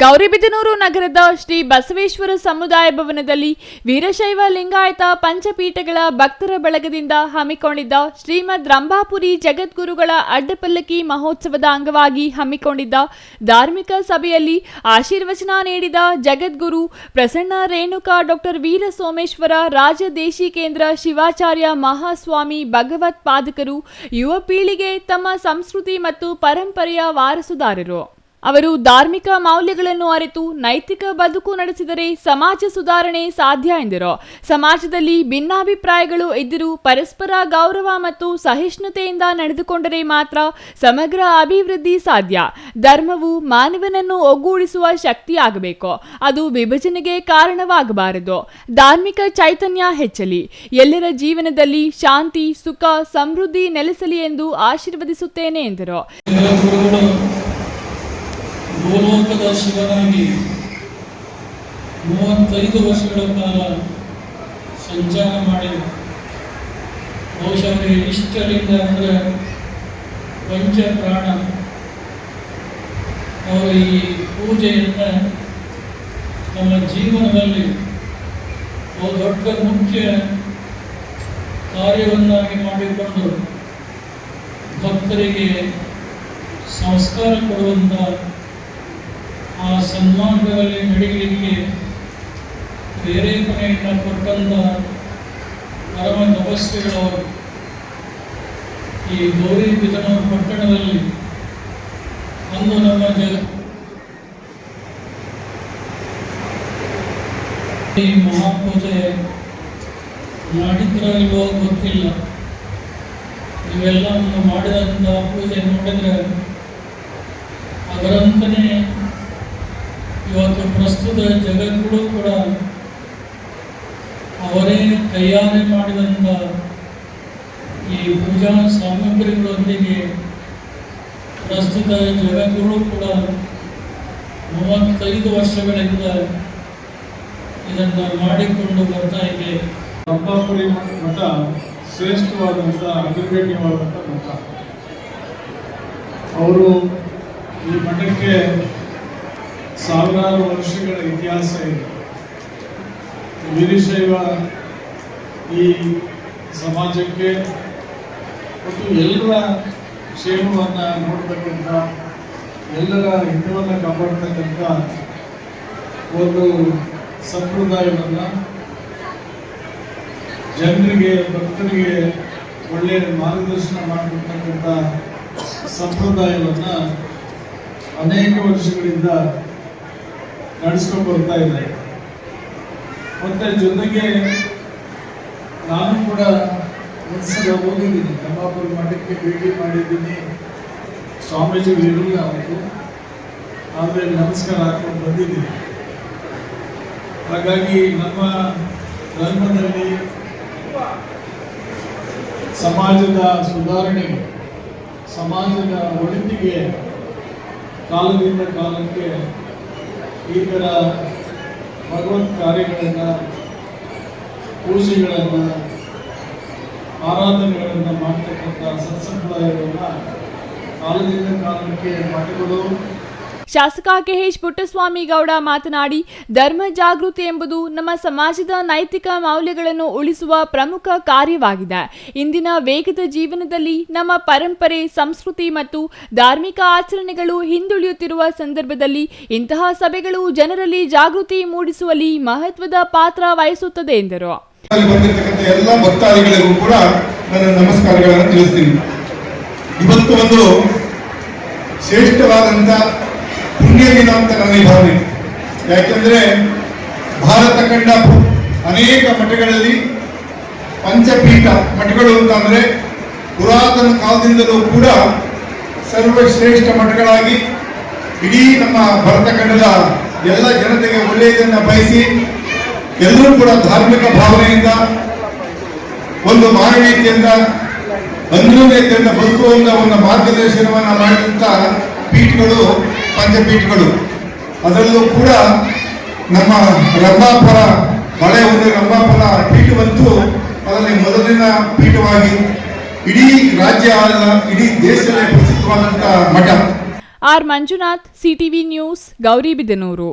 ಗೌರಿಬಿದನೂರು ನಗರದ ಶ್ರೀ ಬಸವೇಶ್ವರ ಸಮುದಾಯ ಭವನದಲ್ಲಿ ವೀರಶೈವ ಲಿಂಗಾಯತ ಪಂಚಪೀಠಗಳ ಭಕ್ತರ ಬಳಗದಿಂದ ಹಮ್ಮಿಕೊಂಡಿದ್ದ ಶ್ರೀಮದ್ ರಂಭಾಪುರಿ ಜಗದ್ಗುರುಗಳ ಅಡ್ಡಪಲ್ಲಕ್ಕಿ ಮಹೋತ್ಸವದ ಅಂಗವಾಗಿ ಹಮ್ಮಿಕೊಂಡಿದ್ದ ಧಾರ್ಮಿಕ ಸಭೆಯಲ್ಲಿ ಆಶೀರ್ವಚನ ನೀಡಿದ ಜಗದ್ಗುರು ಪ್ರಸನ್ನ ರೇಣುಕಾ ಡಾಕ್ಟರ್ ವೀರ ಸೋಮೇಶ್ವರ ರಾಜದೇಶಿಕೇಂದ್ರ ಶಿವಾಚಾರ್ಯ ಮಹಾಸ್ವಾಮಿ ಭಗವತ್ ಪಾದಕರು ಯುವ ಪೀಳಿಗೆ ತಮ್ಮ ಸಂಸ್ಕೃತಿ ಮತ್ತು ಪರಂಪರೆಯ ವಾರಸುದಾರರು. ಅವರು ಧಾರ್ಮಿಕ ಮೌಲ್ಯಗಳನ್ನು ಅರಿತು ನೈತಿಕ ಬದುಕು ನಡೆಸಿದರೆ ಸಮಾಜ ಸುಧಾರಣೆ ಸಾಧ್ಯ ಎಂದರು. ಸಮಾಜದಲ್ಲಿ ಭಿನ್ನಾಭಿಪ್ರಾಯಗಳು ಇದ್ದರೂ ಪರಸ್ಪರ ಗೌರವ ಮತ್ತು ಸಹಿಷ್ಣುತೆಯಿಂದ ನಡೆದುಕೊಂಡರೆ ಮಾತ್ರ ಸಮಗ್ರ ಅಭಿವೃದ್ಧಿ ಸಾಧ್ಯ. ಧರ್ಮವು ಮಾನವನನ್ನು ಒಗ್ಗೂಡಿಸುವ ಶಕ್ತಿಯಾಗಬೇಕು, ಅದು ವಿಭಜನೆಗೆ ಕಾರಣವಾಗಬಾರದು. ಧಾರ್ಮಿಕ ಚೈತನ್ಯ ಹೆಚ್ಚಲಿ, ಎಲ್ಲರ ಜೀವನದಲ್ಲಿ ಶಾಂತಿ, ಸುಖ, ಸಮೃದ್ಧಿ ನೆಲೆಸಲಿ ಎಂದು ಆಶೀರ್ವದಿಸುತ್ತೇನೆ ಎಂದರು. ಗೋಲೋಕದ ಶಿವನಾಗಿ 35 ವರ್ಷಗಳ ಕಾಲ ಸಂಚಾರ ಮಾಡಿ ಬಹುಶಃ ಅವರಿಗೆ ಇಷ್ಟಲಿಂಗ ಅಂದರೆ ಪಂಚಪ್ರಾಣ. ಅವರು ಈ ಪೂಜೆಯನ್ನು ತಮ್ಮ ಜೀವನದಲ್ಲಿ ದೊಡ್ಡ ಮುಖ್ಯ ಕಾರ್ಯವನ್ನಾಗಿ ಮಾಡಿಕೊಂಡು ಭಕ್ತರಿಗೆ ಸಂಸ್ಕಾರ ಕೊಡುವಂಥ ಆ ಸನ್ಮಾರ್ಗದಲ್ಲಿ ನಡೆಯಲಿಕ್ಕೆ ಪ್ರೇರೇಪಣೆಯನ್ನು ಕೊಟ್ಟಂತ ಪರಮ ತಪಸ್ವಿಗಳವರು ಈ ಗೌರಿಬಿದನೂರು ಪಟ್ಟಣದಲ್ಲಿ ಅಂದು ನಮ್ಮ ಈ ಮಹಾಪೂಜೆ ಮಾಡಿದ್ರೋ ಇಲ್ವೋ ಗೊತ್ತಿಲ್ಲ. ಇವೆಲ್ಲವನ್ನು ಮಾಡಿದಂಥ ಪೂಜೆ ನೋಡಿದ್ರೆ ಅದರಂತನೇ ಇವತ್ತು ಪ್ರಸ್ತುತ ಜಗದ್ಗುರು ಕೂಡ ಅವರೇ ತಯಾರಿ ಮಾಡಿದಂಥ ಈ ಪೂಜಾ ಸಾಮಗ್ರಿಗಳೊಂದಿಗೆ ಪ್ರಸ್ತುತ ಜಗದ್ಗುರು ಕೂಡ 35 ವರ್ಷಗಳಿಂದ ಇದನ್ನು ಮಾಡಿಕೊಂಡು ಬರ್ತಾ ಇದೆ. ರಂಭಾಪುರಿ ಮಠ ಶ್ರೇಷ್ಠವಾದಂಥ ಅಗ್ರಗಣ್ಯವಾದಂಥ ಮಠ. ಅವರು ಈ ಮಠಕ್ಕೆ ಸಾವಿರಾರು ವರ್ಷಗಳ ಇತಿಹಾಸ ಇದೆ. ವೀರಶೈವ ಈ ಸಮಾಜಕ್ಕೆ ಮತ್ತು ಎಲ್ಲರ ಕ್ಷೇಮವನ್ನು ನೋಡ್ತಕ್ಕಂಥ, ಎಲ್ಲರ ಹಿತವನ್ನು ಕಾಪಾಡ್ತಕ್ಕಂಥ ಒಂದು ಸಂಪ್ರದಾಯವನ್ನು ಜನರಿಗೆ, ಭಕ್ತರಿಗೆ ಒಳ್ಳೆಯ ಮಾರ್ಗದರ್ಶನ ಮಾಡಿಕೊಡ್ತಕ್ಕಂಥ ಸಂಪ್ರದಾಯವನ್ನು ಅನೇಕ ವರ್ಷಗಳಿಂದ ನಡೆಸ್ಕೊಂಡು ಬರ್ತಾ ಇದ್ದಾರೆ. ಮತ್ತೆ ಜೊತೆಗೆ ನಾನು ಕೂಡ ಒಂದ್ಸಲ ಹೋಗಿದ್ದೀನಿ, ರಂಭಾಪುರಿ ಮಠಕ್ಕೆ ಭೇಟಿ ಮಾಡಿದ್ದೀನಿ. ಸ್ವಾಮೀಜಿಗಳು ಇರಲಿಲ್ಲ ಅವತ್ತು, ಆದರೆ ನಮಸ್ಕಾರ ಹಾಕೊಂಡು ಬಂದಿದ್ದೀನಿ. ಹಾಗಾಗಿ ನಮ್ಮ ಧರ್ಮದಲ್ಲಿ ಸಮಾಜದ ಸುಧಾರಣೆಗೆ, ಸಮಾಜದ ಒಳಿತಿಗೆ ಕಾಲದಿಂದ ಕಾಲಕ್ಕೆ ಈ ಥರ ಭಗವತ್ ಕಾರ್ಯಗಳನ್ನು, ಪೂಜೆಗಳನ್ನು, ಆರಾಧನೆಗಳನ್ನು ಮಾಡ್ತಕ್ಕಂಥ ಸತ್ಸಂಪ್ರದಾಯಗಳನ್ನು ಕಾಲದಿಂದ ಕಾಲಕ್ಕೆ ಮಠಗಳು. ಶಾಸಕ ಕೆಎಚ್ ಪುಟ್ಟಸ್ವಾಮಿ ಗೌಡ ಮಾತನಾಡಿ, ಧರ್ಮ ಜಾಗೃತಿ ಎಂಬುದು ನಮ್ಮ ಸಮಾಜದ ನೈತಿಕ ಮೌಲ್ಯಗಳನ್ನು ಉಳಿಸುವ ಪ್ರಮುಖ ಕಾರ್ಯವಾಗಿದೆ. ಇಂದಿನ ವೇಗದ ಜೀವನದಲ್ಲಿ ನಮ್ಮ ಪರಂಪರೆ, ಸಂಸ್ಕೃತಿ ಮತ್ತು ಧಾರ್ಮಿಕ ಆಚರಣೆಗಳು ಹಿಂದುಳಿಯುತ್ತಿರುವ ಸಂದರ್ಭದಲ್ಲಿ ಇಂತಹ ಸಭೆಗಳು ಜನರಲ್ಲಿ ಜಾಗೃತಿ ಮೂಡಿಸುವಲ್ಲಿ ಮಹತ್ವದ ಪಾತ್ರ ವಹಿಸುತ್ತದೆ ಎಂದರು. ಎಲ್ಲ ಭಕ್ತಾದಿಗಳಿಗೂ ಕೂಡ ನನ್ನ ನಮಸ್ಕಾರಗಳನ್ನು ತಿಳಿಸ್ತೀನಿ. ಇವತ್ತು ಒಂದು ಶ್ರೇಷ್ಠವಾದಂಥ ಪುಣ್ಯ ದಿನ ಅಂತ ನನಗೆ ಭಾವನೆ. ಯಾಕೆಂದರೆ ಭಾರತ ಕಂಡ ಅನೇಕ ಮಠಗಳಲ್ಲಿ ಪಂಚಪೀಠ ಮಠಗಳು ಅಂತಂದರೆ ಪುರಾತನ ಕಾಲದಿಂದಲೂ ಕೂಡ ಸರ್ವಶ್ರೇಷ್ಠ ಮಠಗಳಾಗಿ ಇಡೀ ನಮ್ಮ ಭಾರತ ಖಂಡದ ಎಲ್ಲ ಜನತೆಗೆ ಒಳ್ಳೆಯದನ್ನು ಬಯಸಿ ಎಲ್ಲರೂ ಕೂಡ ಧಾರ್ಮಿಕ ಭಾವನೆಯಿಂದ, ಒಂದು ಮಾನವೀಯತೆಯಿಂದ, ಅನ್ಯೋನ್ಯತೆಯಿಂದ ಬದುಕುವಂಥ ಒಂದು ಮಾರ್ಗದರ್ಶನವನ್ನು ಮಾಡಿದಂಥ ಪೀಠಗಳು ಪಂಚಪೀಠಗಳು. ಅದರಲ್ಲೂ ಕೂಡ ನಮ್ಮ ರಂಭಾಪುರ, ಹಳೆ ಒಂದು ರಂಭಾಪುರ ಪೀಠವಂತೂ ಅದರಲ್ಲಿ ಮೊದಲಿನ ಪೀಠವಾಗಿ ಇಡೀ ರಾಜ್ಯ, ಇಡೀ ದೇಶದಲ್ಲಿ ಪ್ರಸಿದ್ಧವಾದಂಥ ಮಠ. R Manjunath, CTV news, Gauribidanur.